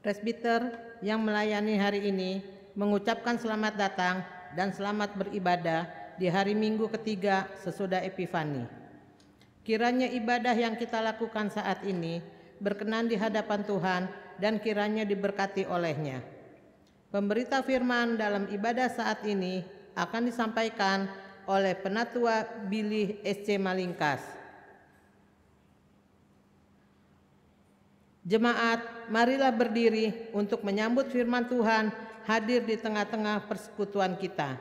Presbiter yang melayani hari ini mengucapkan selamat datang dan selamat beribadah di hari Minggu ketiga sesudah Epifani. Kiranya ibadah yang kita lakukan saat ini berkenan di hadapan Tuhan dan kiranya diberkati olehnya. Pemberita firman dalam ibadah saat ini akan disampaikan oleh Penatua Billy SC Malingkas. Jemaat, marilah berdiri untuk menyambut firman Tuhan hadir di tengah-tengah persekutuan kita.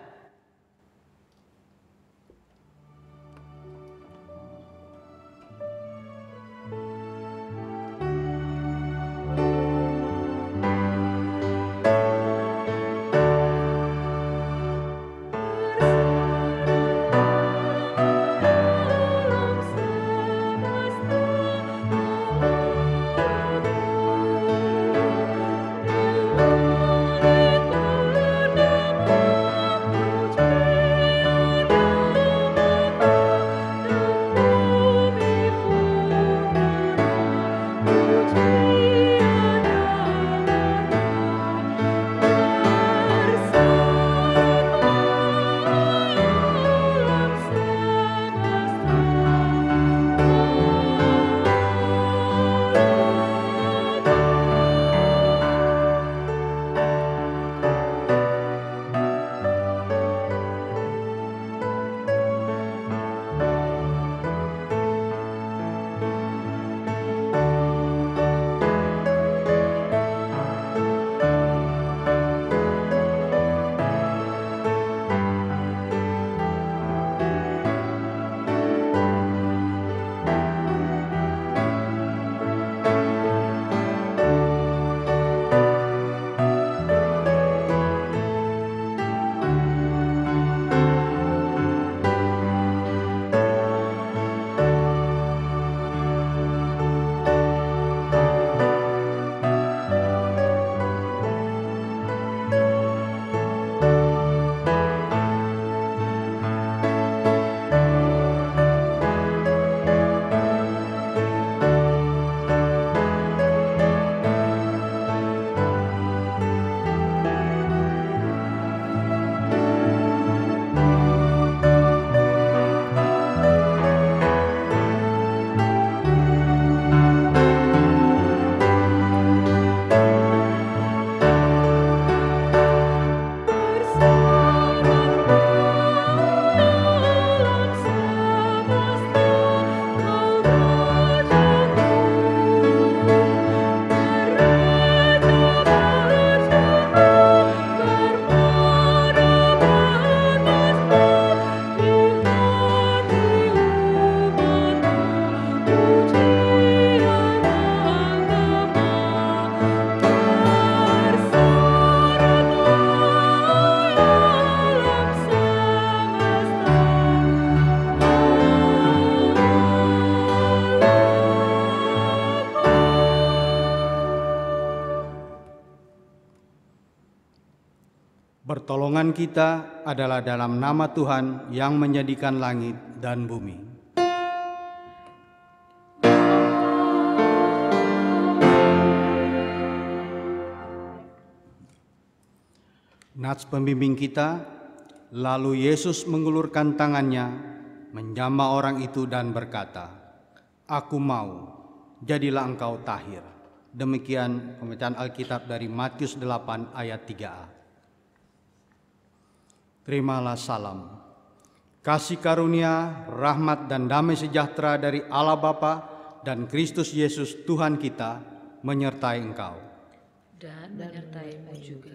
Pertolongan kita adalah dalam nama Tuhan yang menjadikan langit dan bumi. Nats pembimbing kita, lalu Yesus mengulurkan tangannya, menjamah orang itu dan berkata, "Aku mau, jadilah engkau tahir." Demikian pembacaan Alkitab dari Matius 8 ayat 3a. Terimalah salam, kasih karunia, rahmat dan damai sejahtera dari Allah Bapa dan Kristus Yesus Tuhan kita menyertai engkau. Dan menyertaimu juga.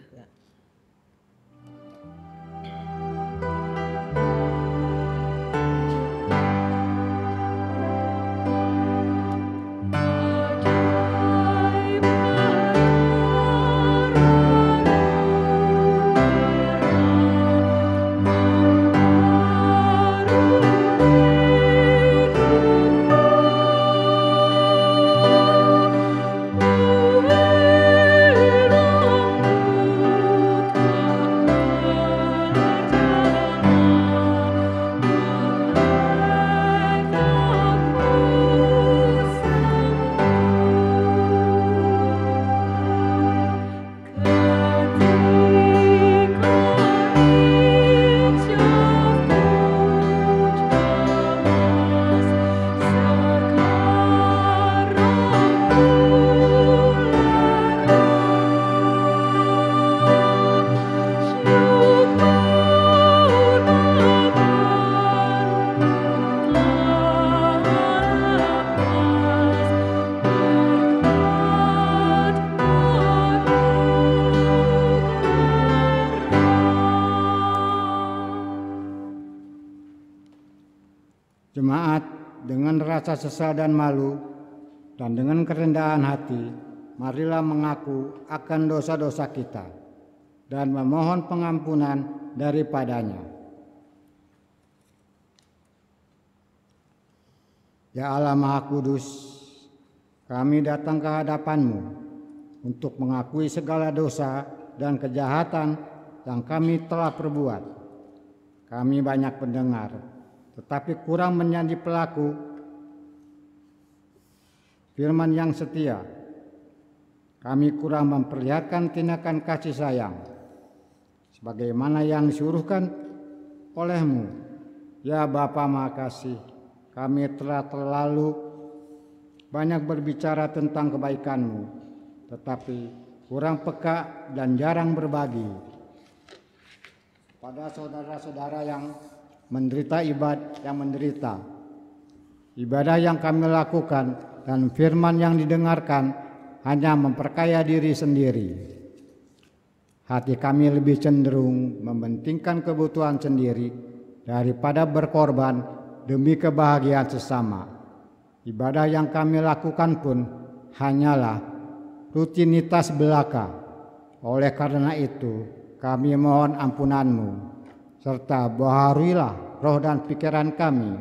dengan rasa sesal dan malu, dan dengan kerendahan hati, marilah mengaku akan dosa-dosa kita dan memohon pengampunan daripadanya. Ya Allah Maha Kudus, kami datang ke hadapan-Mu untuk mengakui segala dosa dan kejahatan yang kami telah perbuat. Kami banyak pendengar, tetapi kurang menjadi pelaku firman yang setia. Kami kurang memperlihatkan tindakan kasih sayang sebagaimana yang disuruhkan oleh-Mu. Ya Bapa Maha Kasih, kami telah terlalu banyak berbicara tentang kebaikan-Mu, tetapi kurang peka dan jarang berbagi pada saudara-saudara yang menderita ibadah yang kami lakukan dan firman yang didengarkan hanya memperkaya diri sendiri. Hati kami lebih cenderung mementingkan kebutuhan sendiri daripada berkorban demi kebahagiaan sesama. Ibadah yang kami lakukan pun hanyalah rutinitas belaka. Oleh karena itu, kami mohon ampunan-Mu, serta baharuilah roh dan pikiran kami,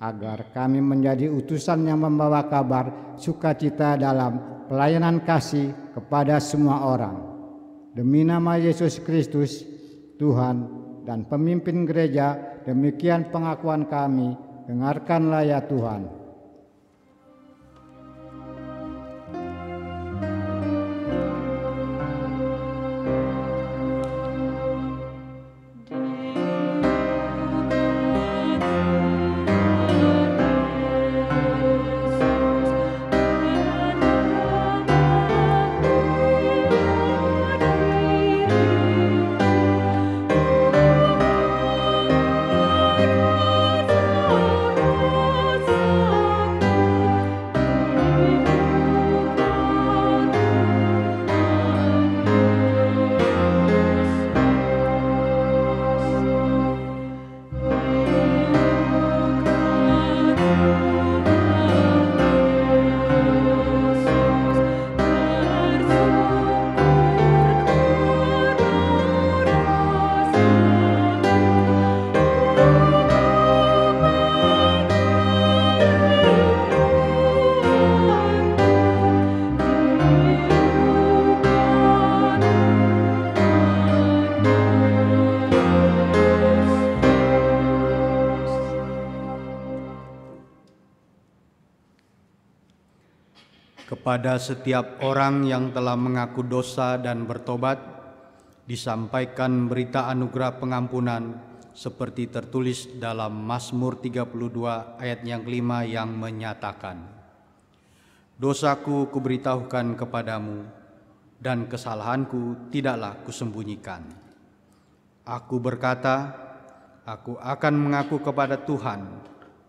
agar kami menjadi utusan yang membawa kabar sukacita dalam pelayanan kasih kepada semua orang. Demi nama Yesus Kristus, Tuhan dan pemimpin gereja, demikian pengakuan kami. Dengarkanlah ya Tuhan. Kepada setiap orang yang telah mengaku dosa dan bertobat, disampaikan berita anugerah pengampunan seperti tertulis dalam Mazmur 32 ayat yang kelima yang menyatakan, "Dosaku kuberitahukan kepadamu, dan kesalahanku tidaklah kusembunyikan. Aku berkata, aku akan mengaku kepada Tuhan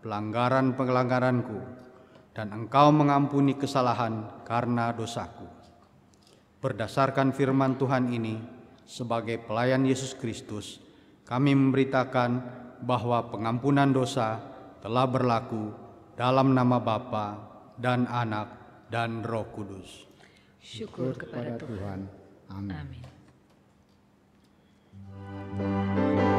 pelanggaran-pelanggaranku, dan Engkau mengampuni kesalahan karena dosaku." Berdasarkan firman Tuhan ini, sebagai pelayan Yesus Kristus, kami memberitakan bahwa pengampunan dosa telah berlaku dalam nama Bapa dan Anak dan Roh Kudus. Syukur kepada Tuhan. Amin. Amin. Puji namanya.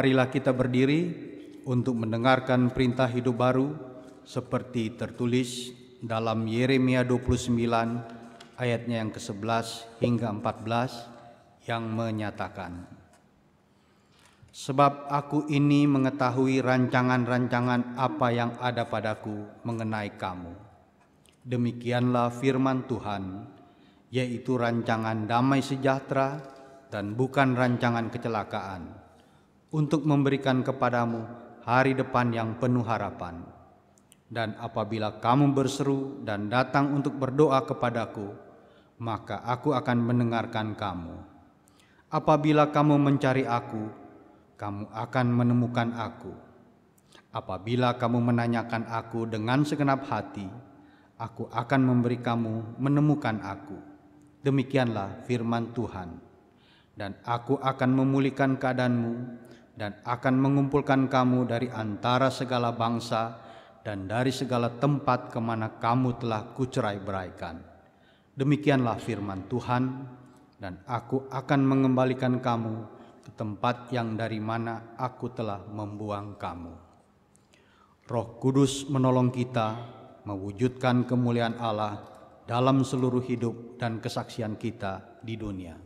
marilah kita berdiri untuk mendengarkan perintah hidup baru seperti tertulis dalam Yeremia 29 ayatnya yang ke-11 hingga 14 yang menyatakan, "Sebab aku ini mengetahui rancangan-rancangan apa yang ada padaku mengenai kamu. Demikianlah firman Tuhan, yaitu rancangan damai sejahtera dan bukan rancangan kecelakaan, untuk memberikan kepadamu hari depan yang penuh harapan. Dan apabila kamu berseru dan datang untuk berdoa kepadaku, maka aku akan mendengarkan kamu. Apabila kamu mencari aku, kamu akan menemukan aku. Apabila kamu menanyakan aku dengan segenap hati, aku akan memberi kamu menemukan aku. Demikianlah firman Tuhan. Dan aku akan memulihkan keadaanmu dan akan mengumpulkan kamu dari antara segala bangsa dan dari segala tempat kemana kamu telah kucerai-beraikan. Demikianlah firman Tuhan, dan aku akan mengembalikan kamu ke tempat yang dari mana aku telah membuang kamu." Roh Kudus menolong kita mewujudkan kemuliaan Allah dalam seluruh hidup dan kesaksian kita di dunia.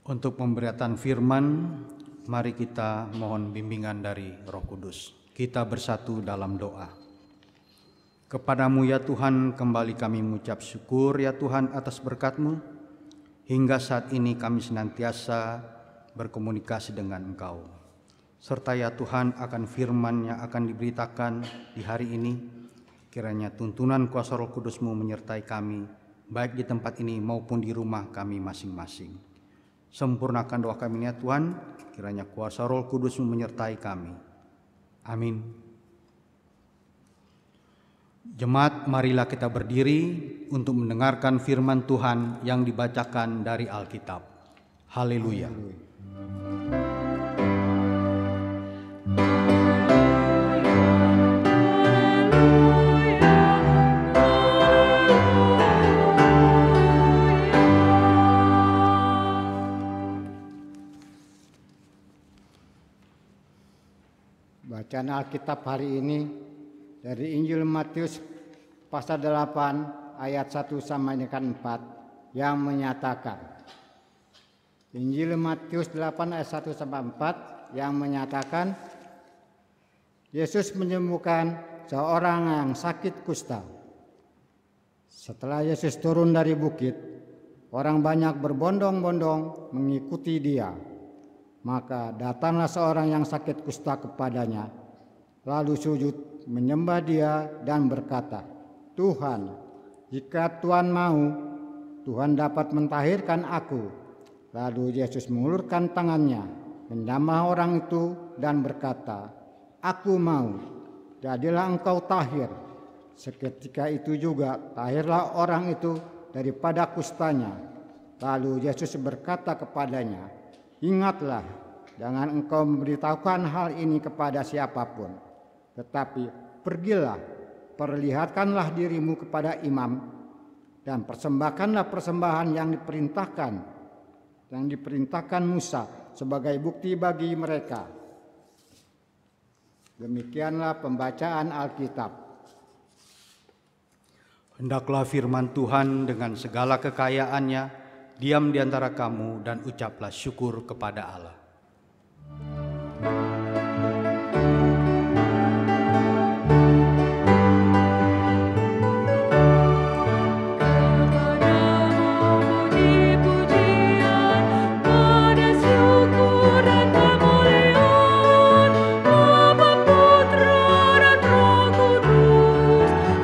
Untuk pemberitaan firman, mari kita mohon bimbingan dari Roh Kudus. Kita bersatu dalam doa. Kepadamu ya Tuhan, kembali kami mengucap syukur ya Tuhan atas berkat-Mu. Hingga saat ini kami senantiasa berkomunikasi dengan Engkau. Serta ya Tuhan akan firman yang akan diberitakan di hari ini, kiranya tuntunan kuasa Roh Kudus-Mu menyertai kami, baik di tempat ini maupun di rumah kami masing-masing. Sempurnakan doa kami ya Tuhan, kiranya kuasa Roh Kudus-Mu menyertai kami. Amin. Jemaat, marilah kita berdiri untuk mendengarkan firman Tuhan yang dibacakan dari Alkitab. Haleluya. Bacaan Alkitab hari ini dari Injil Matius pasal 8 ayat 1 sampai dengan 4 yang menyatakan, Injil Matius 8 ayat 1 sampai 4 yang menyatakan, Yesus menyembuhkan seorang yang sakit kusta. Setelah Yesus turun dari bukit, orang banyak berbondong-bondong mengikuti dia. Maka datanglah seorang yang sakit kusta kepadanya, lalu sujud menyembah dia dan berkata, "Tuhan, jika Tuhan mau, Tuhan dapat mentahirkan aku." Lalu Yesus mengulurkan tangannya, menjamah orang itu dan berkata, "Aku mau, jadilah engkau tahir." Seketika itu juga tahirlah orang itu daripada kustanya. Lalu Yesus berkata kepadanya, "Ingatlah, jangan engkau memberitahukan hal ini kepada siapapun, tetapi pergilah, perlihatkanlah dirimu kepada imam, dan persembahkanlah persembahan yang diperintahkan Musa sebagai bukti bagi mereka." Demikianlah pembacaan Alkitab. Hendaklah firman Tuhan dengan segala kekayaannya diam di antara kamu dan ucaplah syukur kepada Allah.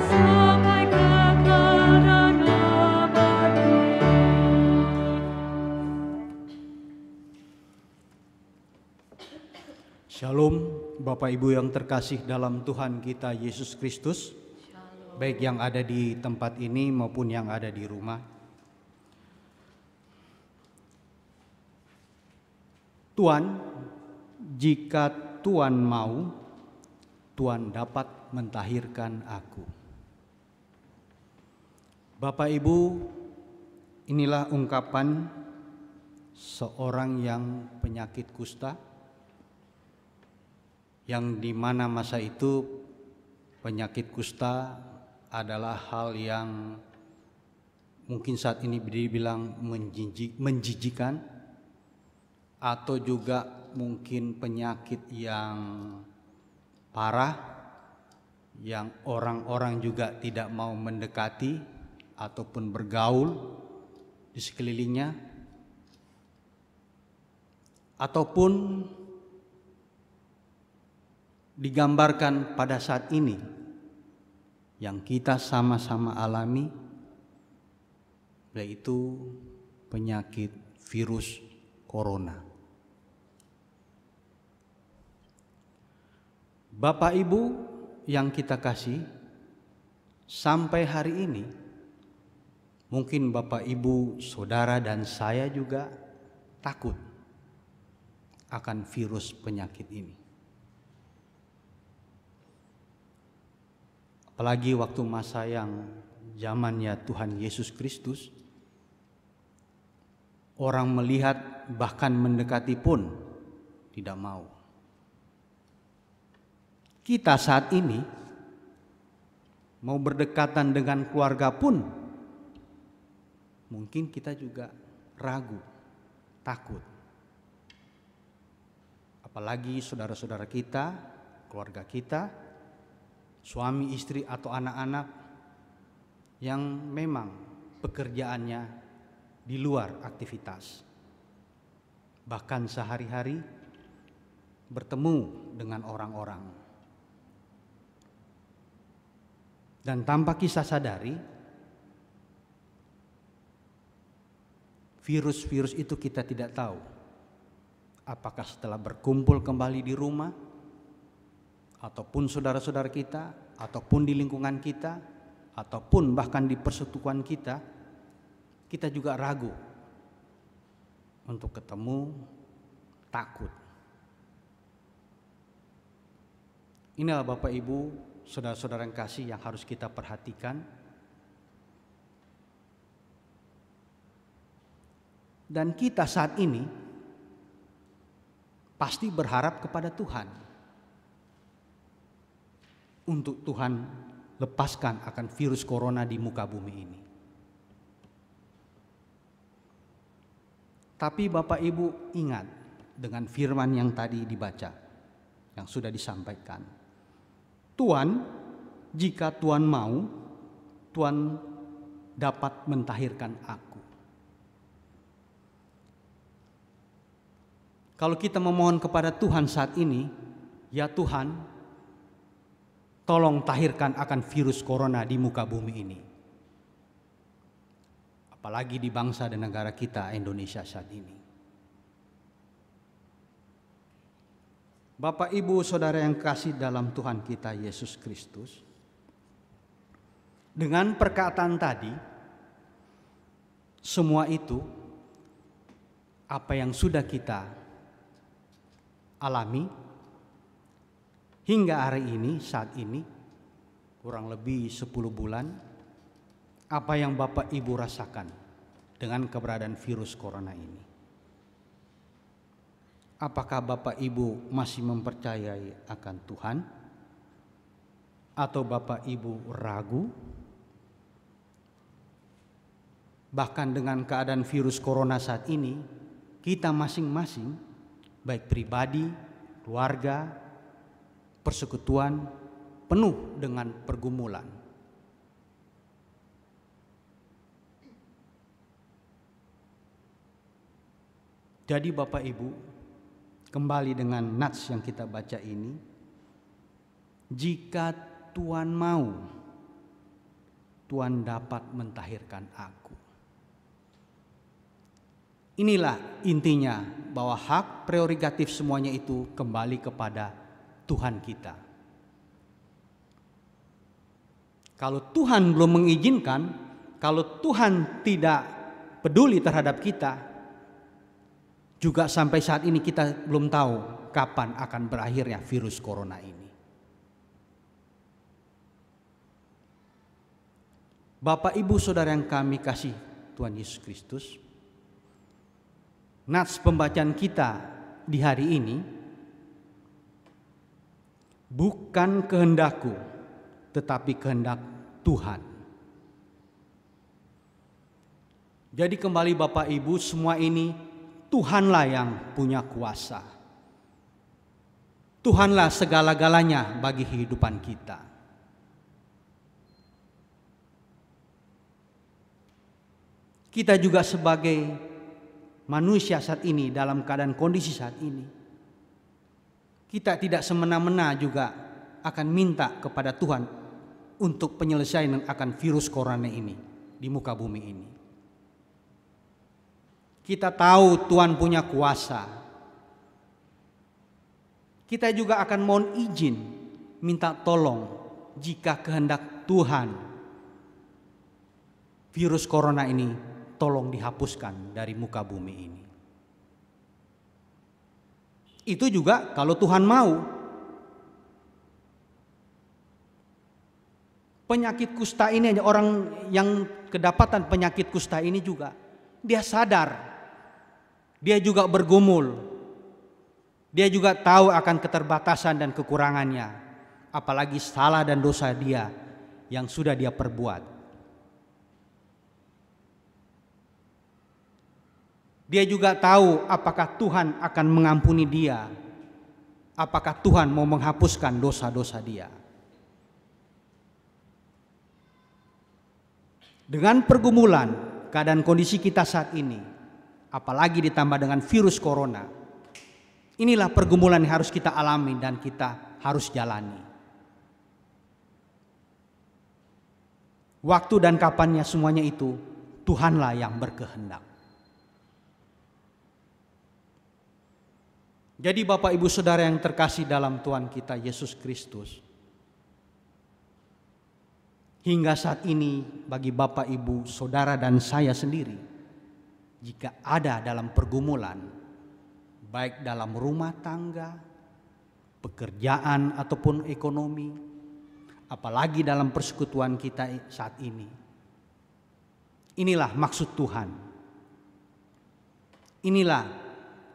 Sampai Shalom Bapak Ibu yang terkasih dalam Tuhan kita Yesus Kristus, baik yang ada di tempat ini maupun yang ada di rumah. Tuhan, jika Tuhan mau, Tuhan dapat mentahirkan aku. Bapak Ibu, inilah ungkapan seorang yang penyakit kusta, yang di mana masa itu penyakit kusta adalah hal yang mungkin saat ini dibilang menjijikan, atau juga mungkin penyakit yang parah, yang orang-orang juga tidak mau mendekati ataupun bergaul di sekelilingnya, ataupun digambarkan pada saat ini yang kita sama-sama alami, yaitu penyakit virus corona. Bapak Ibu yang kita kasih, sampai hari ini mungkin Bapak Ibu, saudara dan saya juga takut akan virus penyakit ini. Apalagi waktu masa yang zamannya Tuhan Yesus Kristus, orang melihat bahkan mendekati pun tidak mau. Kita saat ini mau berdekatan dengan keluarga pun mungkin kita juga ragu, takut. Apalagi saudara-saudara kita, keluarga kita, suami, istri, atau anak-anak yang memang pekerjaannya di luar aktivitas, bahkan sehari-hari bertemu dengan orang-orang. Dan tanpa kita sadari, virus-virus itu kita tidak tahu apakah setelah berkumpul kembali di rumah, ataupun saudara-saudara kita, ataupun di lingkungan kita, ataupun bahkan di persekutuan kita, kita juga ragu untuk ketemu, takut. Inilah Bapak Ibu, saudara-saudara yang kasih, yang harus kita perhatikan. Dan kita saat ini pasti berharap kepada Tuhan untuk Tuhan lepaskan akan virus corona di muka bumi ini. Tapi Bapak Ibu ingat dengan firman yang tadi dibaca, yang sudah disampaikan. Tuhan, jika Tuhan mau, Tuhan dapat mentahirkan aku. Kalau kita memohon kepada Tuhan saat ini, ya Tuhan, tolong tahirkan akan virus corona di muka bumi ini. Apalagi di bangsa dan negara kita Indonesia saat ini. Bapak Ibu Saudara yang kasih dalam Tuhan kita Yesus Kristus, dengan perkataan tadi, semua itu apa yang sudah kita alami hingga hari ini, saat ini, kurang lebih 10 bulan, apa yang Bapak Ibu rasakan dengan keberadaan virus corona ini? Apakah Bapak Ibu masih mempercayai akan Tuhan? Atau Bapak Ibu ragu? Bahkan dengan keadaan virus corona saat ini, kita masing-masing, baik pribadi, keluarga, persekutuan, penuh dengan pergumulan. Jadi Bapak Ibu, kembali dengan nats yang kita baca ini, jika Tuhan mau, Tuhan dapat mentahirkan aku. Inilah intinya, bahwa hak prerogatif semuanya itu kembali kepada Tuhan kita. Kalau Tuhan belum mengizinkan, kalau Tuhan tidak peduli terhadap kita, juga sampai saat ini kita belum tahu kapan akan berakhirnya virus corona ini. Bapak, Ibu, Saudara yang kami kasih Tuhan Yesus Kristus, nats pembacaan kita di hari ini, bukan kehendakku, tetapi kehendak Tuhan. Jadi kembali Bapak Ibu, semua ini Tuhanlah yang punya kuasa. Tuhanlah segala-galanya bagi kehidupan kita. Kita juga sebagai manusia saat ini, dalam keadaan kondisi saat ini, kita tidak semena-mena juga akan minta kepada Tuhan untuk penyelesaian akan virus corona ini di muka bumi ini. Kita tahu Tuhan punya kuasa. Kita juga akan mohon izin, minta tolong jika kehendak Tuhan virus corona ini tolong dihapuskan dari muka bumi ini. Itu juga kalau Tuhan mau. Penyakit kusta ini, hanya orang yang kedapatan penyakit kusta ini juga, dia sadar, dia juga bergumul, dia juga tahu akan keterbatasan dan kekurangannya, apalagi salah dan dosa dia yang sudah dia perbuat. Dia juga tahu apakah Tuhan akan mengampuni dia, apakah Tuhan mau menghapuskan dosa-dosa dia. Dengan pergumulan keadaan kondisi kita saat ini, apalagi ditambah dengan virus corona, inilah pergumulan yang harus kita alami dan kita harus jalani. Waktu dan kapannya semuanya itu Tuhanlah yang berkehendak. Jadi Bapak, Ibu, Saudara yang terkasih dalam Tuhan kita Yesus Kristus, hingga saat ini bagi Bapak, Ibu, Saudara dan saya sendiri, jika ada dalam pergumulan, baik dalam rumah tangga, pekerjaan ataupun ekonomi, apalagi dalam persekutuan kita saat ini, inilah maksud Tuhan. Inilah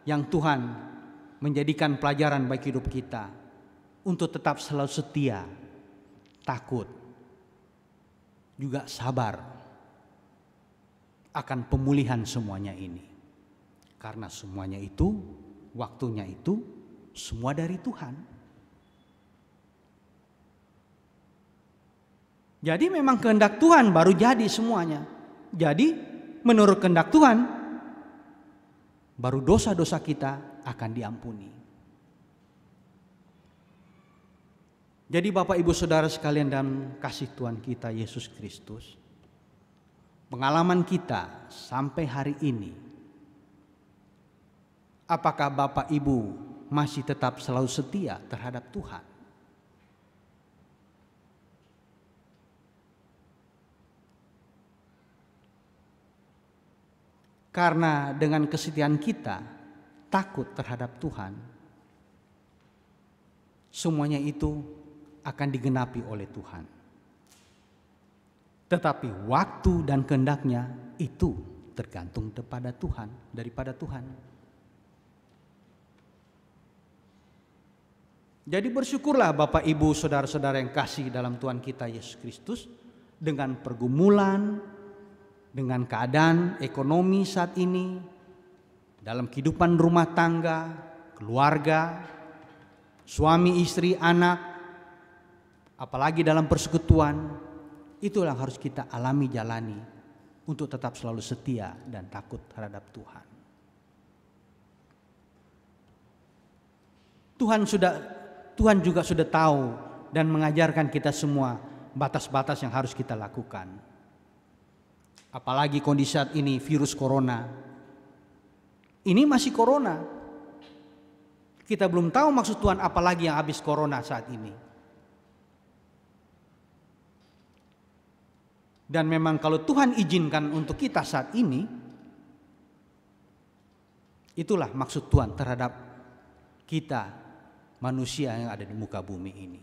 yang Tuhan menjadikan pelajaran bagi hidup kita untuk tetap selalu setia, takut, juga sabar akan pemulihan semuanya ini. Karena semuanya itu, waktunya itu, semua dari Tuhan. Jadi memang kehendak Tuhan baru jadi semuanya. Jadi menurut kehendak Tuhan, baru dosa-dosa kita akan diampuni. Jadi Bapak, Ibu, Saudara sekalian dan kasih Tuhan kita Yesus Kristus, pengalaman kita sampai hari ini, apakah Bapak Ibu masih tetap selalu setia terhadap Tuhan? Karena dengan kesetiaan kita, takut terhadap Tuhan, semuanya itu akan digenapi oleh Tuhan. Tetapi waktu dan kehendaknya itu tergantung daripada Tuhan. Jadi bersyukurlah Bapak, Ibu, Saudara-saudara yang kasih dalam Tuhan kita Yesus Kristus, dengan pergumulan, dengan keadaan ekonomi saat ini, dalam kehidupan rumah tangga, keluarga, suami, istri, anak, apalagi dalam persekutuan, itulah yang harus kita alami, jalani untuk tetap selalu setia dan takut terhadap Tuhan. Tuhan juga sudah tahu dan mengajarkan kita semua batas-batas yang harus kita lakukan. Apalagi kondisi saat ini virus corona, Ini masih corona. Kita belum tahu maksud Tuhan apalagi yang habis corona saat ini. Dan memang kalau Tuhan izinkan untuk kita saat ini, itulah maksud Tuhan terhadap kita manusia yang ada di muka bumi ini.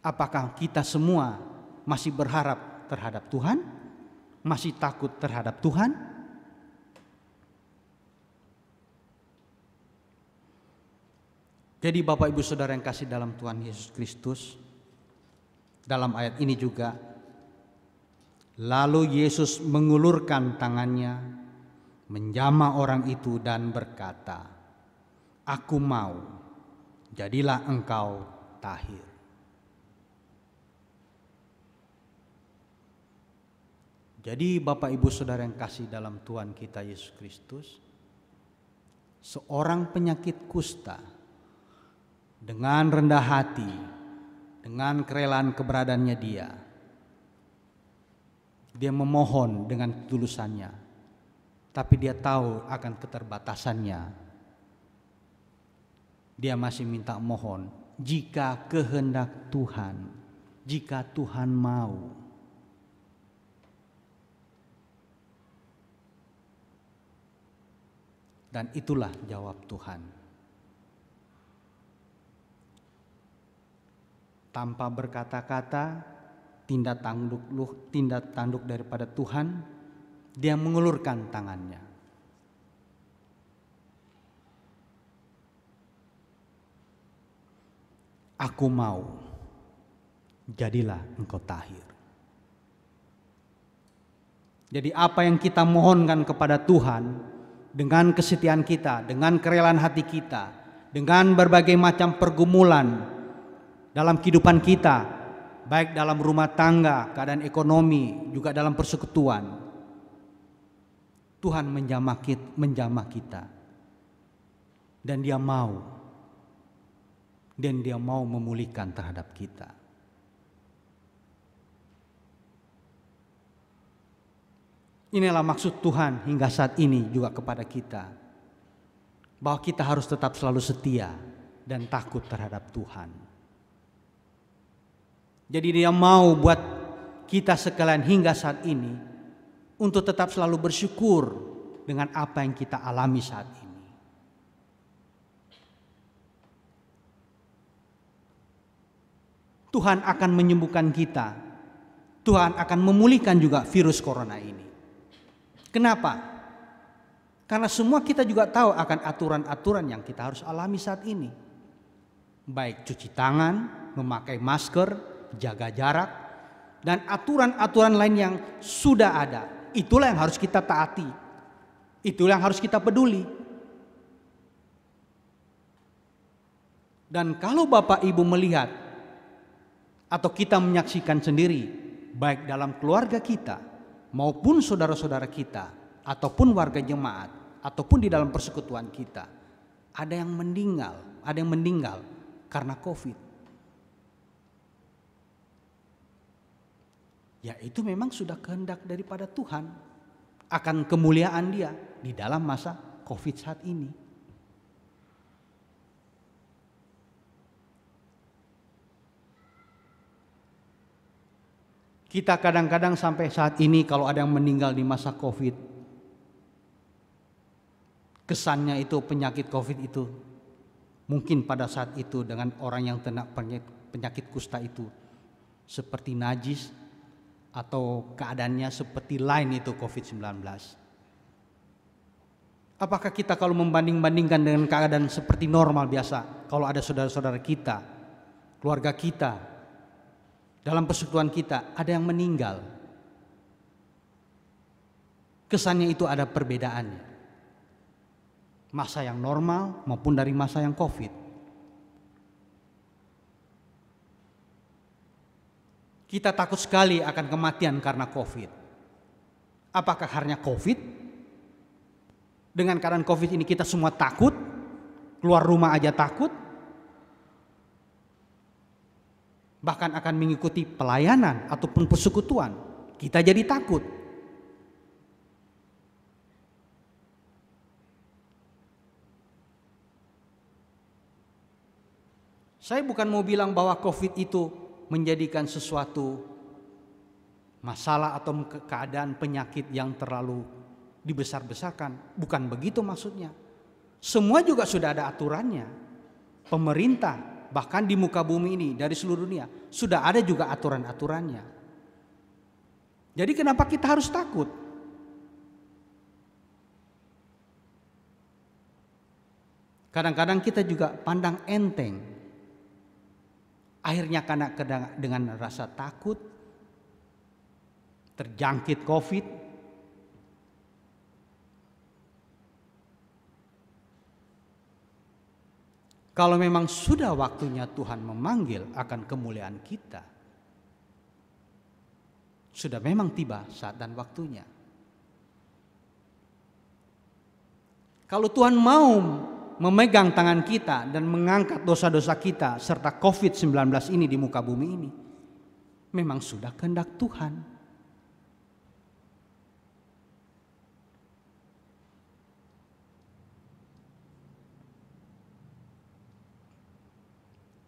Apakah kita semua masih berharap terhadap Tuhan? Masih takut terhadap Tuhan? Jadi Bapak Ibu Saudara yang kasih dalam Tuhan Yesus Kristus, dalam ayat ini juga, lalu Yesus mengulurkan tangannya, menjamah orang itu dan berkata, "Aku mau, jadilah engkau tahir." Jadi Bapak Ibu Saudara yang kasih dalam Tuhan kita Yesus Kristus, seorang penyakit kusta dengan rendah hati, dengan kerelaan keberadaannya dia memohon dengan ketulusannya, tapi dia tahu akan keterbatasannya. Dia masih minta mohon, jika kehendak Tuhan, jika Tuhan mau. Dan itulah jawab Tuhan. Tanpa berkata-kata, tindak tanduk daripada Tuhan, dia mengulurkan tangannya. Aku mau, jadilah engkau tahir. Jadi apa yang kita mohonkan kepada Tuhan, dengan kesetiaan kita, dengan kerelaan hati kita, dengan berbagai macam pergumulan dalam kehidupan kita, baik dalam rumah tangga, keadaan ekonomi, juga dalam persekutuan, Tuhan menjamah kita, dan Dia mau memulihkan terhadap kita. Inilah maksud Tuhan hingga saat ini juga kepada kita, bahwa kita harus tetap selalu setia dan takut terhadap Tuhan. Jadi Dia mau buat kita sekalian hingga saat ini untuk tetap selalu bersyukur dengan apa yang kita alami saat ini. Tuhan akan menyembuhkan kita. Tuhan akan memulihkan juga virus corona ini. Kenapa? Karena semua kita juga tahu akan aturan-aturan yang kita harus alami saat ini. Baik cuci tangan, memakai masker, jaga jarak, dan aturan-aturan lain yang sudah ada. Itulah yang harus kita taati. Itulah yang harus kita peduli. Dan kalau Bapak Ibu melihat atau kita menyaksikan sendiri, baik dalam keluarga kita maupun saudara-saudara kita ataupun warga jemaat ataupun di dalam persekutuan kita, ada yang meninggal karena COVID. Ya, itu memang sudah kehendak daripada Tuhan akan kemuliaan Dia di dalam masa COVID saat ini. Kita kadang-kadang sampai saat ini kalau ada yang meninggal di masa COVID, kesannya itu penyakit COVID itu mungkin pada saat itu dengan orang yang kena penyakit kusta itu seperti najis, atau keadaannya seperti lain itu COVID-19. Apakah kita kalau membanding-bandingkan dengan keadaan seperti normal biasa, kalau ada saudara-saudara kita, keluarga kita, dalam persekutuan kita ada yang meninggal, kesannya itu ada perbedaannya, masa yang normal maupun dari masa yang COVID. Kita takut sekali akan kematian karena COVID. Apakah karena COVID? Dengan keadaan COVID ini kita semua takut, keluar rumah aja takut, bahkan akan mengikuti pelayanan ataupun persekutuan, kita jadi takut. Saya bukan mau bilang bahwa COVID itu menjadikan sesuatu masalah atau keadaan penyakit yang terlalu dibesar-besarkan. Bukan begitu maksudnya. Semua juga sudah ada aturannya. Pemerintah bahkan di muka bumi ini dari seluruh dunia sudah ada juga aturan-aturannya. Jadi kenapa kita harus takut? Kadang-kadang kita juga pandang enteng. Akhirnya karena dengan rasa takut, terjangkit COVID, kalau memang sudah waktunya Tuhan memanggil akan kemuliaan kita, sudah memang tiba saat dan waktunya. Kalau Tuhan mau memegang tangan kita dan mengangkat dosa-dosa kita serta COVID-19 ini di muka bumi ini, memang sudah kehendak Tuhan.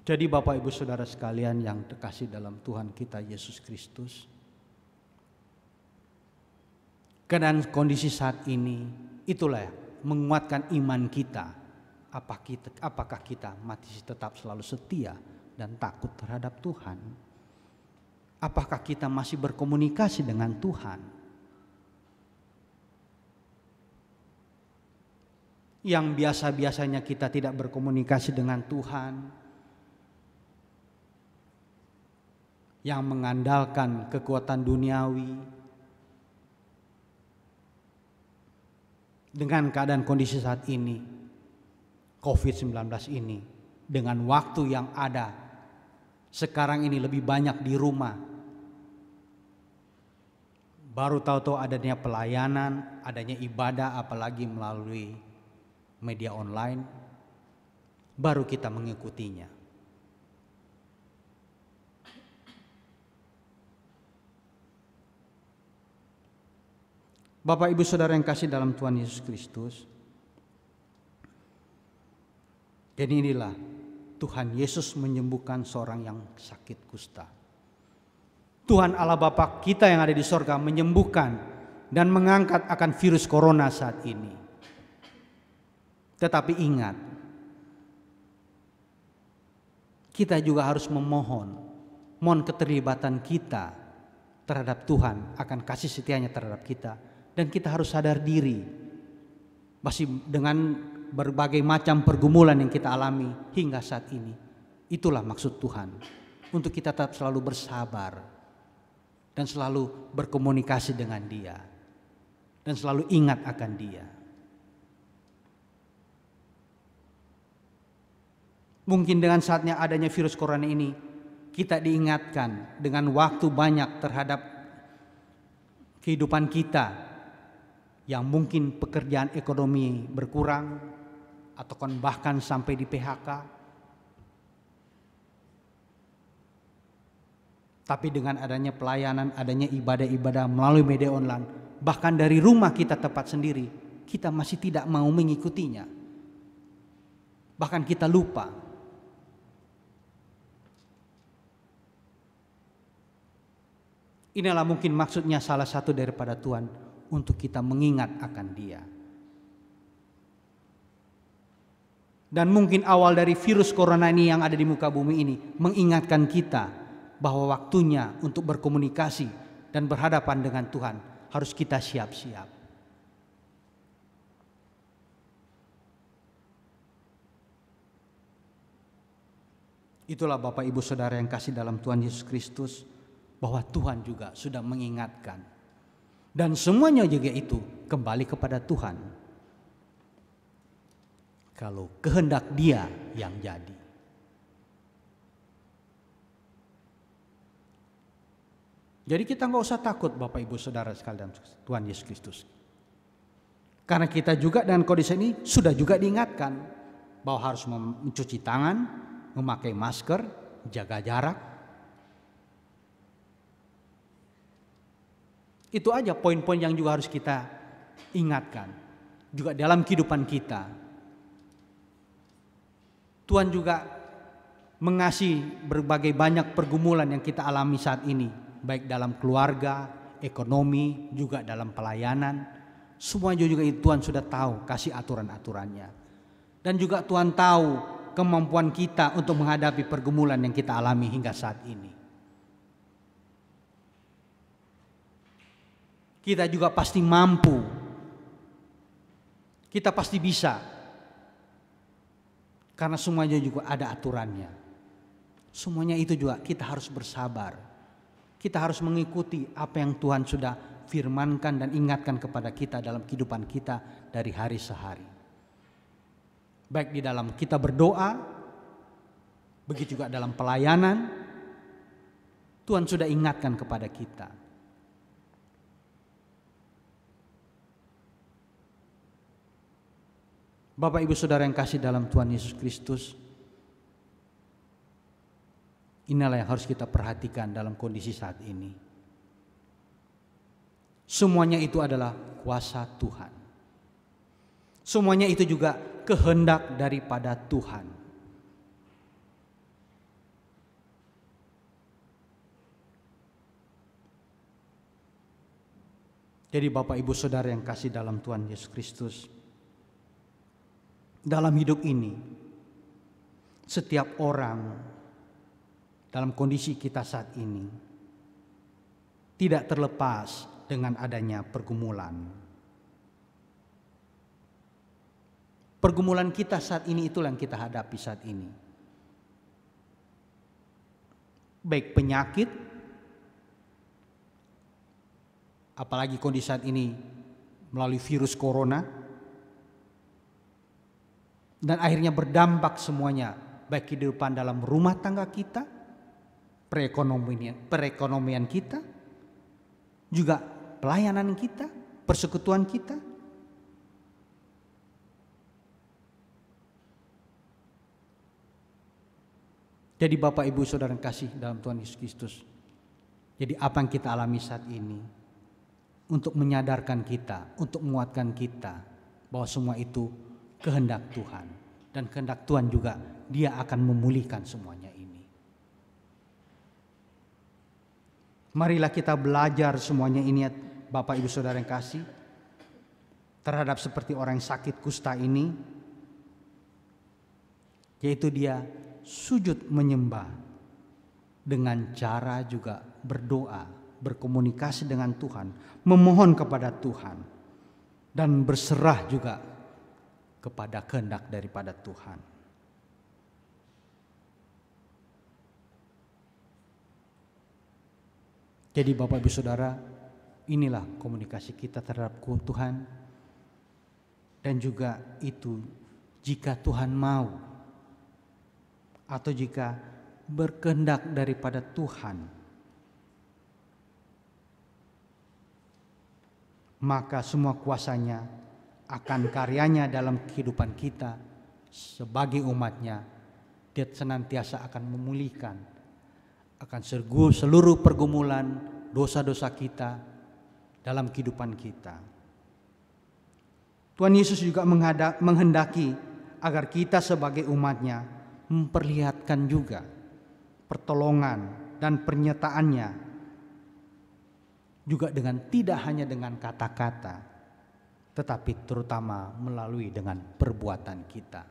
Jadi Bapak Ibu Saudara sekalian yang terkasih dalam Tuhan kita Yesus Kristus, keadaan kondisi saat ini itulah menguatkan iman kita. Apakah kita masih tetap selalu setia dan takut terhadap Tuhan? Apakah kita masih berkomunikasi dengan Tuhan? Yang biasa-biasanya kita tidak berkomunikasi dengan Tuhan, yang mengandalkan kekuatan duniawi, dengan keadaan kondisi saat ini, COVID-19 ini, dengan waktu yang ada, sekarang ini lebih banyak di rumah. Baru tahu-tahu adanya pelayanan, adanya ibadah, apalagi melalui media online, baru kita mengikutinya. Bapak Ibu Saudara yang kasih dalam Tuhan Yesus Kristus, jadi inilah Tuhan Yesus menyembuhkan seorang yang sakit kusta. Tuhan Allah Bapa kita yang ada di sorga menyembuhkan dan mengangkat akan virus corona saat ini. Tetapi ingat, kita juga harus mohon keterlibatan kita terhadap Tuhan akan kasih setianya terhadap kita. Dan kita harus sadar diri, masih dengan berbagai macam pergumulan yang kita alami hingga saat ini. Itulah maksud Tuhan, untuk kita tetap selalu bersabar dan selalu berkomunikasi dengan Dia dan selalu ingat akan Dia. Mungkin dengan saatnya adanya virus corona ini, kita diingatkan dengan waktu banyak terhadap kehidupan kita, yang mungkin pekerjaan ekonomi berkurang atau bahkan sampai di PHK. Tapi dengan adanya pelayanan, adanya ibadah-ibadah melalui media online, bahkan dari rumah kita tempat sendiri, kita masih tidak mau mengikutinya. Bahkan kita lupa. Inilah mungkin maksudnya salah satu daripada Tuhan untuk kita mengingat akan Dia. Dan mungkin awal dari virus corona ini yang ada di muka bumi ini mengingatkan kita bahwa waktunya untuk berkomunikasi dan berhadapan dengan Tuhan harus kita siap-siap. Itulah Bapak Ibu Saudara yang kasih dalam Tuhan Yesus Kristus, bahwa Tuhan juga sudah mengingatkan. Dan semuanya juga itu kembali kepada Tuhan. Kalau kehendak Dia yang jadi. Jadi kita nggak usah takut Bapak Ibu Saudara sekalian Tuhan Yesus Kristus. Karena kita juga dengan kondisi ini sudah juga diingatkan bahwa harus mencuci tangan, memakai masker, jaga jarak. Itu aja poin-poin yang juga harus kita ingatkan. Juga dalam kehidupan kita. Tuhan juga mengasihi berbagai banyak pergumulan yang kita alami saat ini, baik dalam keluarga, ekonomi, juga dalam pelayanan. Semuanya juga Tuhan sudah tahu, kasih aturan-aturannya. Dan juga Tuhan tahu kemampuan kita untuk menghadapi pergumulan yang kita alami hingga saat ini. Kita juga pasti mampu. Kita pasti bisa. Karena semuanya juga ada aturannya. Semuanya itu juga kita harus bersabar. Kita harus mengikuti apa yang Tuhan sudah firmankan dan ingatkan kepada kita dalam kehidupan kita dari hari sehari. Baik di dalam kita berdoa, begitu juga dalam pelayanan, Tuhan sudah ingatkan kepada kita. Bapak Ibu Saudara yang kasih dalam Tuhan Yesus Kristus, inilah yang harus kita perhatikan dalam kondisi saat ini. Semuanya itu adalah kuasa Tuhan. Semuanya itu juga kehendak daripada Tuhan. Jadi Bapak Ibu Saudara yang kasih dalam Tuhan Yesus Kristus, dalam hidup ini setiap orang dalam kondisi kita saat ini tidak terlepas dengan adanya pergumulan. Pergumulan kita saat ini itulah yang kita hadapi saat ini. Baik penyakit, apalagi kondisi saat ini melalui virus corona, dan akhirnya berdampak semuanya, baik kehidupan dalam rumah tangga kita, perekonomian kita, juga pelayanan kita, persekutuan kita. Jadi Bapak Ibu Saudara yang kasih dalam Tuhan Yesus Kristus, jadi apa yang kita alami saat ini untuk menyadarkan kita, untuk menguatkan kita bahwa semua itu kehendak Tuhan, dan kehendak Tuhan juga Dia akan memulihkan semuanya ini. Marilah kita belajar semuanya ini, Bapak Ibu Saudara yang kasih, terhadap seperti orang yang sakit kusta ini, yaitu dia sujud menyembah dengan cara juga berdoa, berkomunikasi dengan Tuhan, memohon kepada Tuhan, dan berserah juga kepada kehendak daripada Tuhan. Jadi Bapak Ibu Saudara, inilah komunikasi kita terhadap Tuhan. Dan juga itu jika Tuhan mau, atau jika berkehendak daripada Tuhan, maka semua kuasanya akan karyanya dalam kehidupan kita sebagai umatnya, Dia senantiasa akan memulihkan akan seluruh pergumulan dosa-dosa kita dalam kehidupan kita. Tuhan Yesus juga menghendaki agar kita sebagai umatnya memperlihatkan juga pertolongan dan pernyataannya juga dengan tidak hanya dengan kata-kata, tetapi terutama melalui dengan perbuatan kita.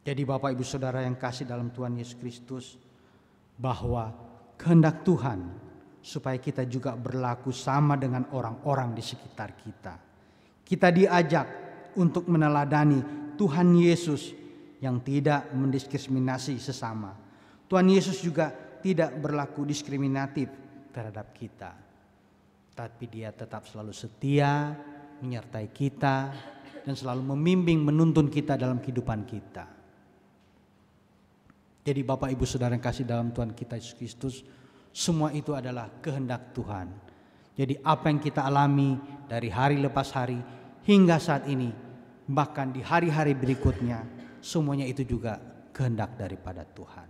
Jadi Bapak Ibu Saudara yang kasih dalam Tuhan Yesus Kristus, bahwa kehendak Tuhan supaya kita juga berlaku sama dengan orang-orang di sekitar kita. Kita diajak untuk meneladani Tuhan Yesus yang tidak mendiskriminasi sesama. Tuhan Yesus juga tidak berlaku diskriminatif terhadap kita, tapi Dia tetap selalu setia menyertai kita dan selalu membimbing, menuntun kita dalam kehidupan kita. Jadi Bapak Ibu Saudara yang kasih dalam Tuhan kita Yesus Kristus, semua itu adalah kehendak Tuhan. Jadi apa yang kita alami dari hari lepas hari hingga saat ini, bahkan di hari-hari berikutnya, semuanya itu juga kehendak daripada Tuhan.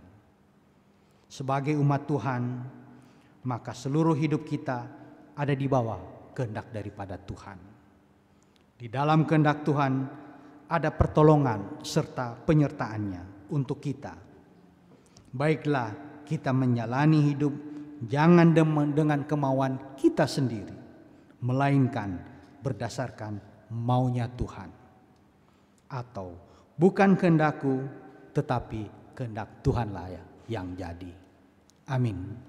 Sebagai umat Tuhan, maka seluruh hidup kita ada di bawah kehendak daripada Tuhan. Di dalam kehendak Tuhan ada pertolongan serta penyertaannya untuk kita. Baiklah kita menjalani hidup jangan dengan kemauan kita sendiri, melainkan berdasarkan maunya Tuhan. Atau bukan kehendakku, tetapi kehendak Tuhanlah yang jadi. Amin.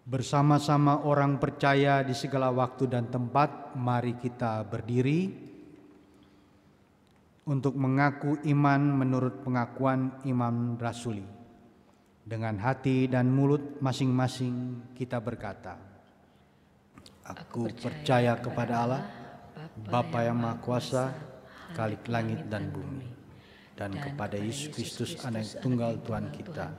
Bersama-sama orang percaya di segala waktu dan tempat, mari kita berdiri untuk mengaku iman menurut pengakuan Imam Rasuli. Dengan hati dan mulut masing-masing kita berkata, Aku percaya kepada Allah, Bapa yang Maha Kuasa, Khalik langit dan bumi, dan kepada Yesus Kristus Anak Tunggal Tuhan kita,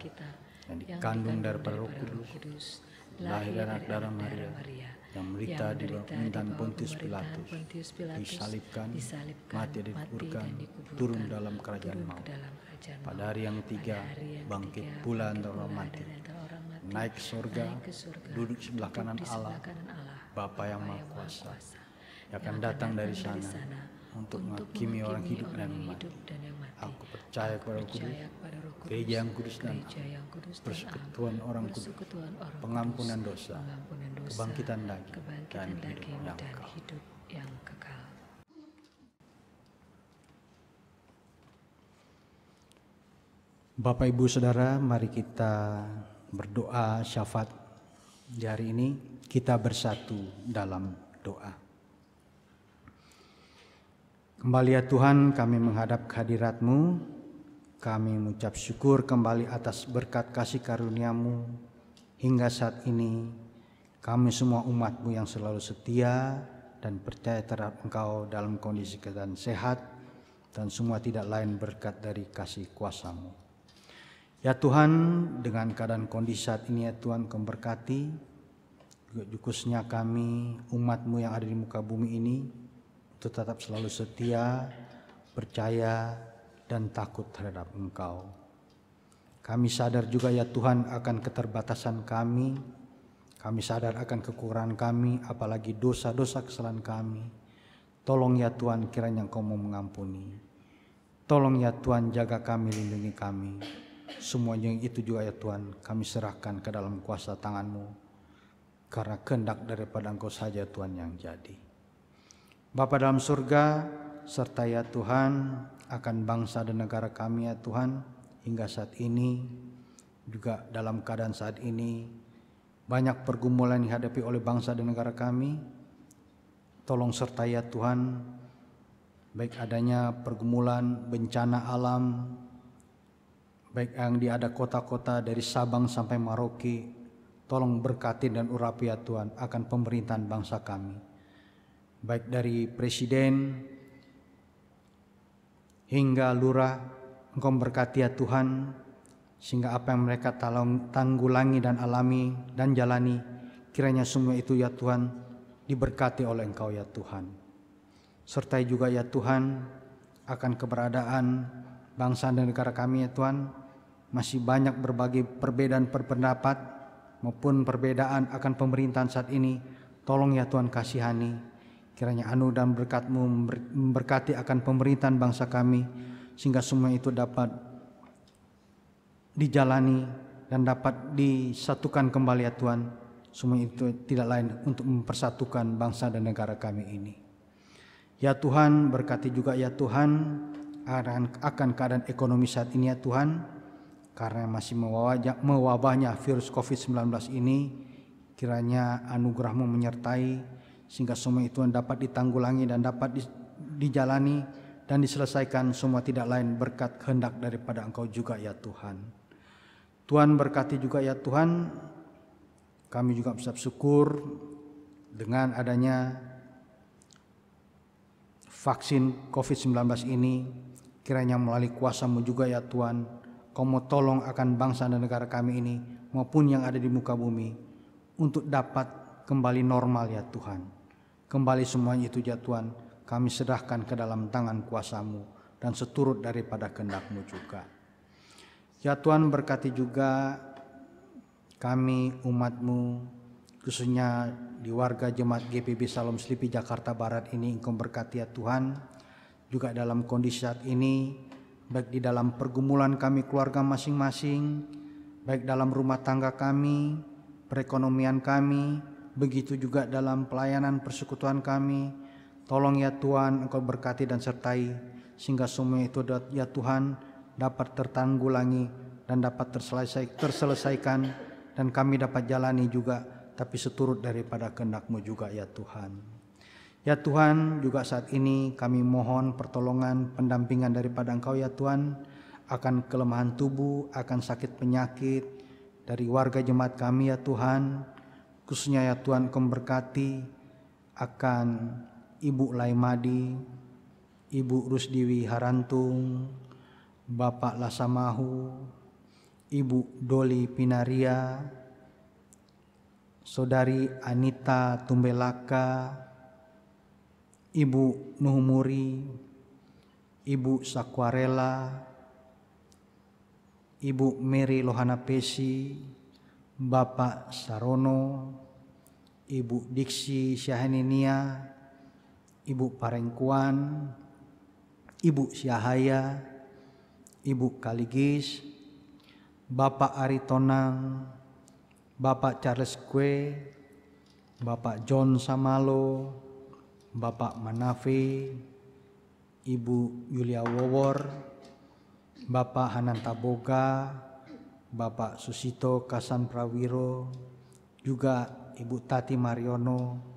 yang dikandung daripada Roh Kudus, lahir dari darah Maria, yang menderita di bawah pemerintahan Pontius Pilatus, disalibkan, mati dan dikuburkan, turun dalam kerajaan maut. Pada hari yang ketiga, bangkit pula antara orang mati, naik ke surga, duduk sebelah kanan Allah, Bapa yang Maha Kuasa, yang akan datang dari sana untuk menghakimi orang hidup dan mati. Aku percaya kepada Roh Kudus, Gereja yang kudus dan persekutuan orang kudus, pengampunan dosa, kebangkitan daging, dan hidup yang kekal. Bapak, Ibu, Saudara, mari kita berdoa syafaat di hari ini. Kita bersatu dalam doa. Kembali ya Tuhan, kami menghadap kehadirat-Mu. Kami mengucap syukur kembali atas berkat kasih karunia-Mu. Hingga saat ini kami semua umat-Mu yang selalu setia dan percaya terhadap Engkau dalam kondisi keadaan sehat, dan semua tidak lain berkat dari kasih kuasa-Mu. Ya Tuhan, dengan keadaan kondisi saat ini ya Tuhan, Kau berkati khususnya kami umat-Mu yang ada di muka bumi ini, untuk tetap selalu setia, percaya, dan takut terhadap Engkau. Kami sadar juga ya Tuhan akan keterbatasan kami. Kami sadar akan kekurangan kami, apalagi dosa-dosa kesalahan kami. Tolong ya Tuhan, kiranya Engkau mau mengampuni. Tolong ya Tuhan, jaga kami, lindungi kami. Semuanya itu juga ya Tuhan kami serahkan ke dalam kuasa tangan-Mu, karena kehendak daripada Engkau saja Tuhan yang jadi. Bapa dalam surga, serta ya Tuhan akan bangsa dan negara kami ya Tuhan, hingga saat ini juga dalam keadaan saat ini banyak pergumulan yang dihadapi oleh bangsa dan negara kami. Tolong sertai ya Tuhan, baik adanya pergumulan bencana alam, baik yang ada kota-kota dari Sabang sampai Merauke, tolong berkati dan urapi ya Tuhan akan pemerintahan bangsa kami, baik dari presiden hingga lurah. Engkau berkati ya Tuhan, sehingga apa yang mereka tanggulangi dan alami dan jalani, kiranya semua itu ya Tuhan diberkati oleh Engkau ya Tuhan. Sertai juga ya Tuhan akan keberadaan bangsa dan negara kami ya Tuhan, masih banyak berbagai perbedaan pendapat maupun perbedaan akan pemerintahan saat ini. Tolong ya Tuhan kasihani, kiranya anu dan berkat-Mu memberkati akan pemerintahan bangsa kami, sehingga semua itu dapat dijalani dan dapat disatukan kembali ya Tuhan. Semua itu tidak lain untuk mempersatukan bangsa dan negara kami ini. Ya Tuhan, berkati juga ya Tuhan akan keadaan ekonomi saat ini ya Tuhan, karena masih mewabahnya virus COVID-19 ini. Kiranya anugerah-Mu menyertai, sehingga semua itu dapat ditanggulangi dan dapat dijalani dan diselesaikan, semua tidak lain berkat kehendak daripada Engkau juga ya Tuhan. Tuhan berkati juga ya Tuhan, kami juga mengucap syukur dengan adanya vaksin COVID-19 ini. Kiranya melalui kuasa-Mu juga ya Tuhan, Kau mau tolong akan bangsa dan negara kami ini maupun yang ada di muka bumi untuk dapat kembali normal ya Tuhan. Kembali semuanya itu ya Tuhan kami serahkan ke dalam tangan kuasa-Mu dan seturut daripada kehendak-Mu juga. Ya Tuhan, berkati juga kami umat-Mu, khususnya di warga Jemaat GPB Salom Slipi Jakarta Barat ini. Engkau berkati ya Tuhan, juga dalam kondisi saat ini, baik di dalam pergumulan kami keluarga masing-masing, baik dalam rumah tangga kami, perekonomian kami, begitu juga dalam pelayanan persekutuan kami. Tolong ya Tuhan, Engkau berkati dan sertai, sehingga semua itu ya Tuhan dapat tertanggulangi dan dapat terselesaikan, dan kami dapat jalani juga, tapi seturut daripada kehendak-Mu juga ya Tuhan. Ya Tuhan, juga saat ini kami mohon pertolongan, pendampingan daripada Engkau ya Tuhan, akan kelemahan tubuh, akan sakit penyakit dari warga jemaat kami ya Tuhan. Khususnya ya Tuhan, Engkau berkati akan Ibu Laimadi, Ibu Rusdiwi Harantung, Bapak Lasamahu, Ibu Doli Pinaria, Saudari Anita Tumbelaka, Ibu Nuhumuri, Ibu Sakwarela, Ibu Mary Lohana Pesi, Bapak Sarono, Ibu Diksi Syahaninia, Ibu Parengkuan, Ibu Syahaya, Ibu Kaligis, Bapak Aritonang, Bapak Charles Kwe, Bapak John Samalo, Bapak Manafe, Ibu Yulia Wowor, Bapak Hananta Boga, Bapak Susito Kasan Prawiro, juga Ibu Tati Mariono.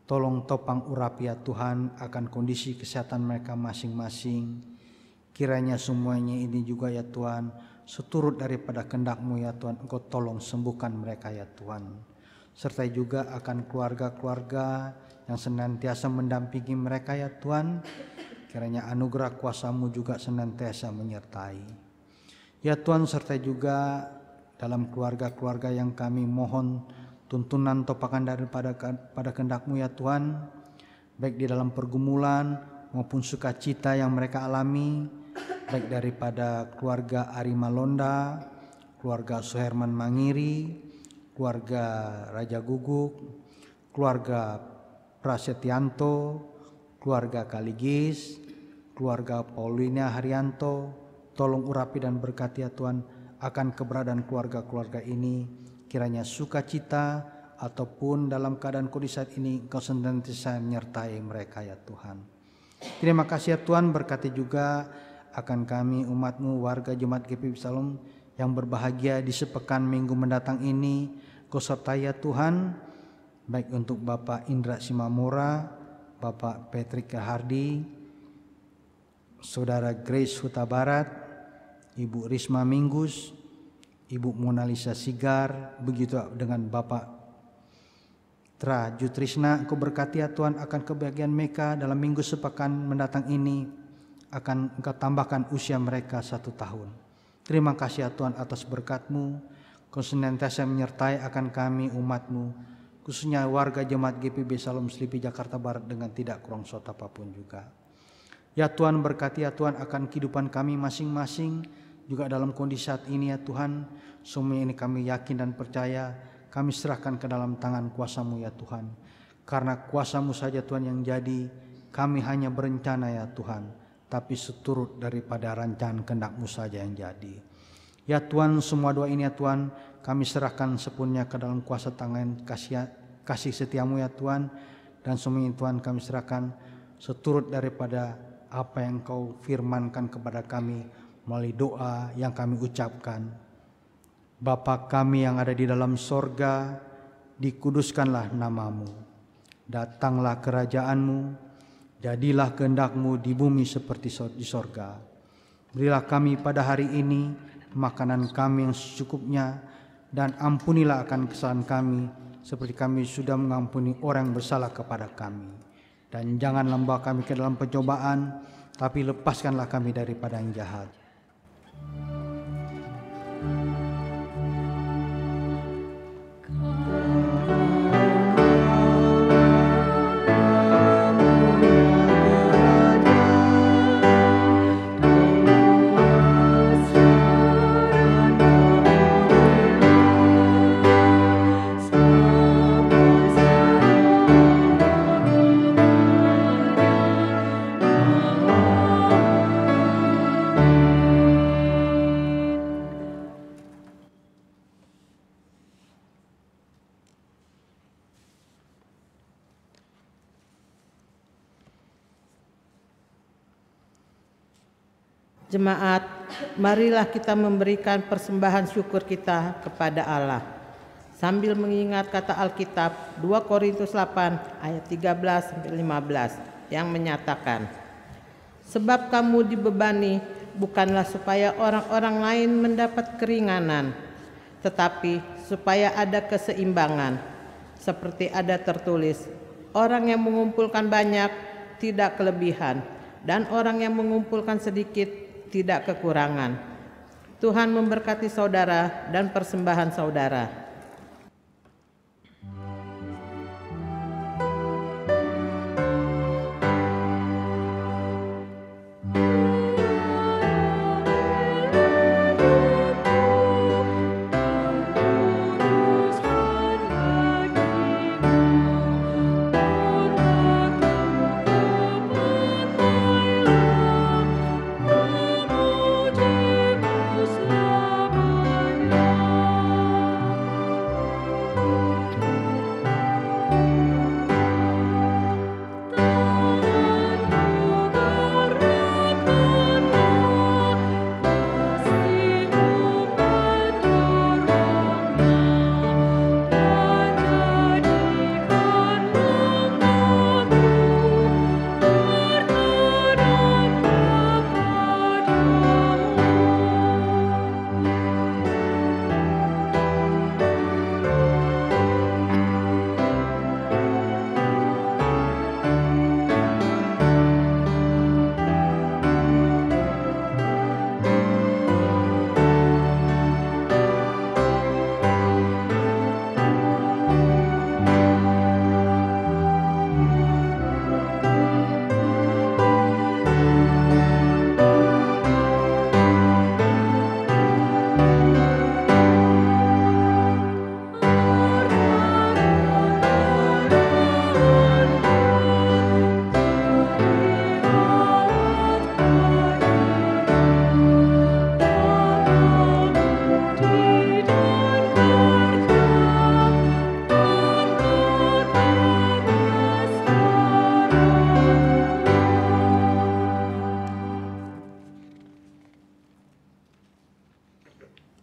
Tolong topang urapi ya Tuhan akan kondisi kesehatan mereka masing-masing. Kiranya semuanya ini juga ya Tuhan seturut daripada kehendak-Mu ya Tuhan. Engkau tolong sembuhkan mereka ya Tuhan. Serta juga akan keluarga-keluarga yang senantiasa mendampingi mereka ya Tuhan. Kiranya anugerah kuasa-Mu juga senantiasa menyertai. Ya Tuhan, serta juga dalam keluarga-keluarga yang kami mohon tuntunan topakan daripada pada kehendak-Mu ya Tuhan, baik di dalam pergumulan maupun sukacita yang mereka alami, baik daripada keluarga Ari Malonda, keluarga Suherman Mangiri, keluarga Raja Guguk, keluarga Prasetyanto, keluarga Kaligis, keluarga Paulina Haryanto. Tolong urapi dan berkati ya Tuhan akan keberadaan keluarga-keluarga ini. Kiranya sukacita ataupun dalam keadaan kondisi saat ini Engkau senantiasa menyertai mereka ya Tuhan. Terima kasih ya Tuhan, berkati juga akan kami umat-Mu warga Jemaat GPIB Shalom yang berbahagia di sepekan minggu mendatang ini. Kau sertai ya Tuhan, baik untuk Bapak Indra Simamora, Bapak Patrick Hardi, Saudara Grace Huta Barat, Ibu Risma Minggus, Ibu Mona Lisa Sigar, begitu dengan Bapak Tra Jutrisna. Engkau berkati ya Tuhan akan kebahagiaan mereka dalam minggu sepekan mendatang ini, akan Engkau tambahkan usia mereka 1 tahun. Terima kasih ya Tuhan atas berkat-Mu. Kau senantiasa menyertai akan kami umat-Mu, khususnya warga Jemaat GPIB Shalom Selipi Jakarta Barat dengan tidak kurang suatu apapun juga. Ya Tuhan, berkati ya Tuhan akan kehidupan kami masing-masing juga dalam kondisi saat ini ya Tuhan. Semua ini kami yakin dan percaya, kami serahkan ke dalam tangan kuasa-Mu ya Tuhan. Karena kuasa-Mu saja Tuhan yang jadi, kami hanya berencana ya Tuhan, tapi seturut daripada rancangan kehendak-Mu saja yang jadi. Ya Tuhan, semua doa ini ya Tuhan, kami serahkan sepenuhnya ke dalam kuasa tangan kasih setia-Mu ya Tuhan. Dan semua ini Tuhan kami serahkan seturut daripada apa yang Kau firmankan kepada kami melalui doa yang kami ucapkan. Bapa kami yang ada di dalam sorga, dikuduskanlah nama-Mu. Datanglah kerajaan-Mu, jadilah kehendak-Mu di bumi seperti di sorga. Berilah kami pada hari ini makanan kami yang secukupnya, dan ampunilah akan kesalahan kami, seperti kami sudah mengampuni orang yang bersalah kepada kami. Dan janganlah membawa kami ke dalam pencobaan, tapi lepaskanlah kami daripada yang jahat. Jemaat, marilah kita memberikan persembahan syukur kita kepada Allah sambil mengingat kata Alkitab 2 Korintus 8 ayat 13-15 yang menyatakan, sebab kamu dibebani bukanlah supaya orang-orang lain mendapat keringanan, tetapi supaya ada keseimbangan. Seperti ada tertulis, orang yang mengumpulkan banyak tidak kelebihan, dan orang yang mengumpulkan sedikit tidak kekurangan. Tuhan memberkati saudara dan persembahan saudara.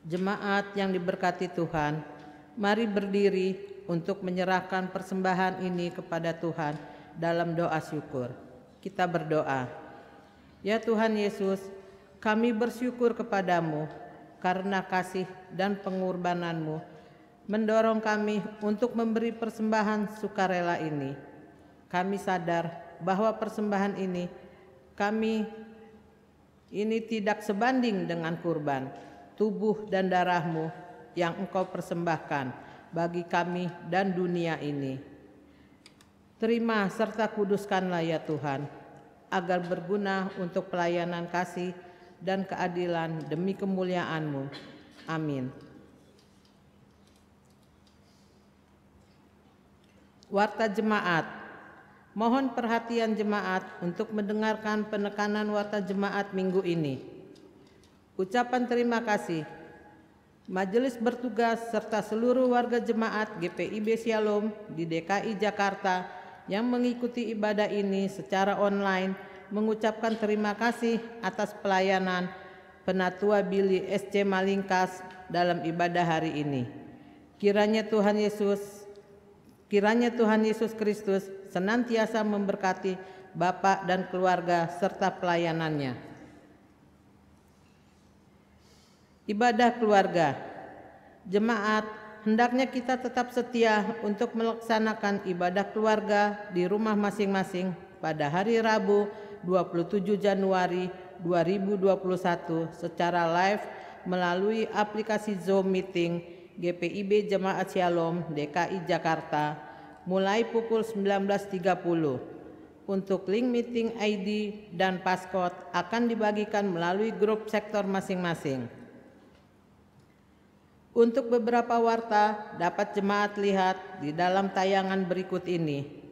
Jemaat yang diberkati Tuhan, mari berdiri untuk menyerahkan persembahan ini kepada Tuhan dalam doa syukur. Kita berdoa. Ya Tuhan Yesus, kami bersyukur kepadamu karena kasih dan pengorbanan-Mu mendorong kami untuk memberi persembahan sukarela ini. Kami sadar bahwa persembahan ini tidak sebanding dengan kurban, tubuh dan darah-Mu yang Engkau persembahkan bagi kami dan dunia ini. Terima serta kuduskanlah ya Tuhan, agar berguna untuk pelayanan kasih dan keadilan demi kemuliaan-Mu. Amin. Warta Jemaat. Mohon perhatian jemaat untuk mendengarkan penekanan warta jemaat minggu ini. Ucapan terima kasih. Majelis bertugas serta seluruh warga jemaat GPIB Shalom di DKI Jakarta yang mengikuti ibadah ini secara online mengucapkan terima kasih atas pelayanan Penatua Billy SC Malingkas dalam ibadah hari ini. Kiranya Tuhan Yesus Kristus senantiasa memberkati Bapak dan keluarga serta pelayanannya. Ibadah keluarga. Jemaat, hendaknya kita tetap setia untuk melaksanakan ibadah keluarga di rumah masing-masing pada hari Rabu 27 Januari 2021 secara live melalui aplikasi Zoom Meeting GPIB Jemaat Shalom DKI Jakarta mulai pukul 19.30. Untuk link meeting ID dan passcode akan dibagikan melalui grup sektor masing-masing. Untuk beberapa warta dapat jemaat lihat di dalam tayangan berikut ini.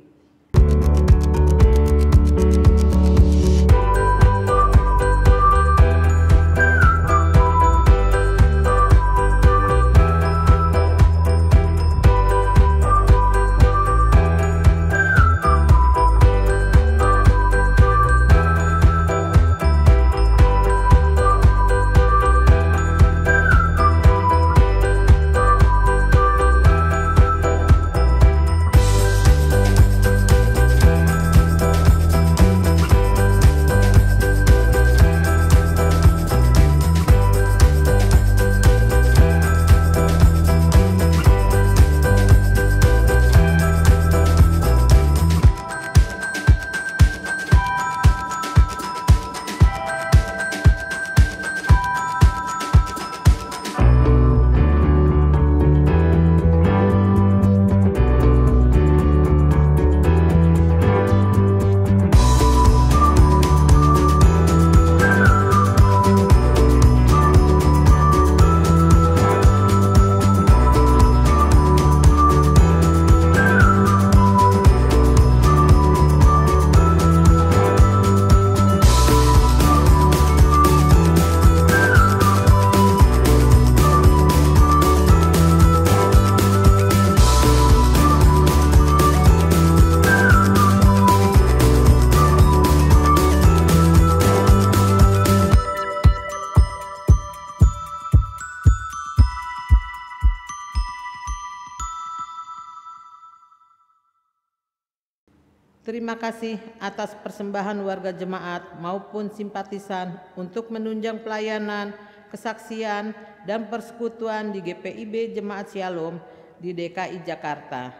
Terima kasih atas persembahan warga jemaat maupun simpatisan untuk menunjang pelayanan, kesaksian, dan persekutuan di GPIB Jemaat Shalom di DKI Jakarta.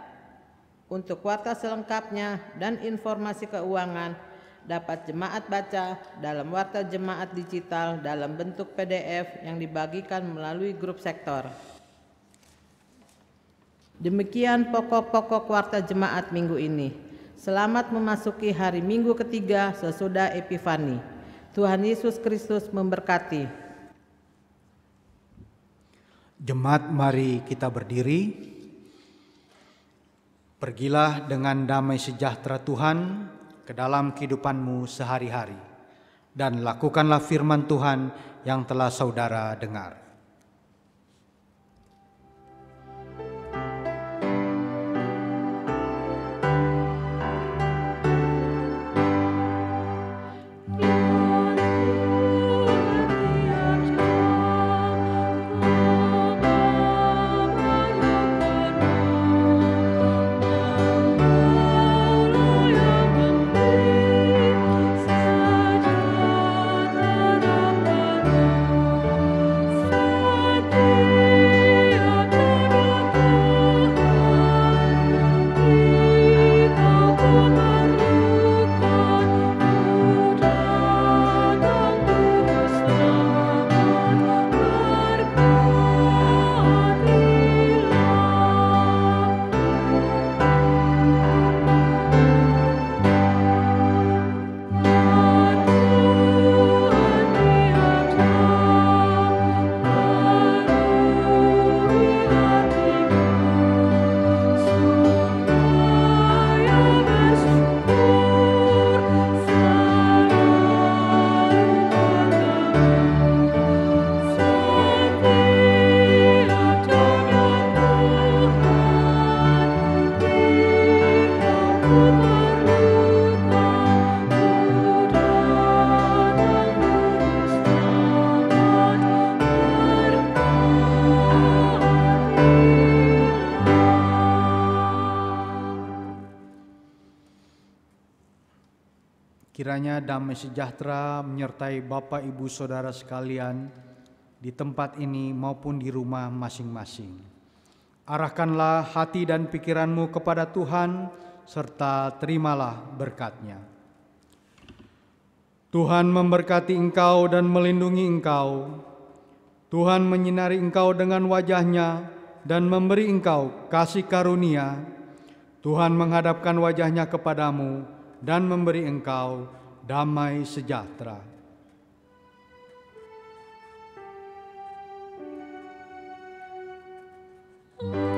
Untuk warta selengkapnya dan informasi keuangan dapat jemaat baca dalam warta jemaat digital dalam bentuk PDF yang dibagikan melalui grup sektor. Demikian pokok-pokok warta jemaat minggu ini. Selamat memasuki hari Minggu ketiga sesudah Epifani. Tuhan Yesus Kristus memberkati. Jemaat, mari kita berdiri. Pergilah dengan damai sejahtera Tuhan ke dalam kehidupanmu sehari-hari, dan lakukanlah firman Tuhan yang telah saudara dengar. Kiranya damai sejahtera menyertai Bapak Ibu Saudara sekalian di tempat ini maupun di rumah masing-masing. Arahkanlah hati dan pikiranmu kepada Tuhan, serta terimalah berkat-Nya. Tuhan memberkati engkau dan melindungi engkau. Tuhan menyinari engkau dengan wajah-Nya dan memberi engkau kasih karunia. Tuhan menghadapkan wajah-Nya kepadamu dan memberi engkau damai sejahtera. Oh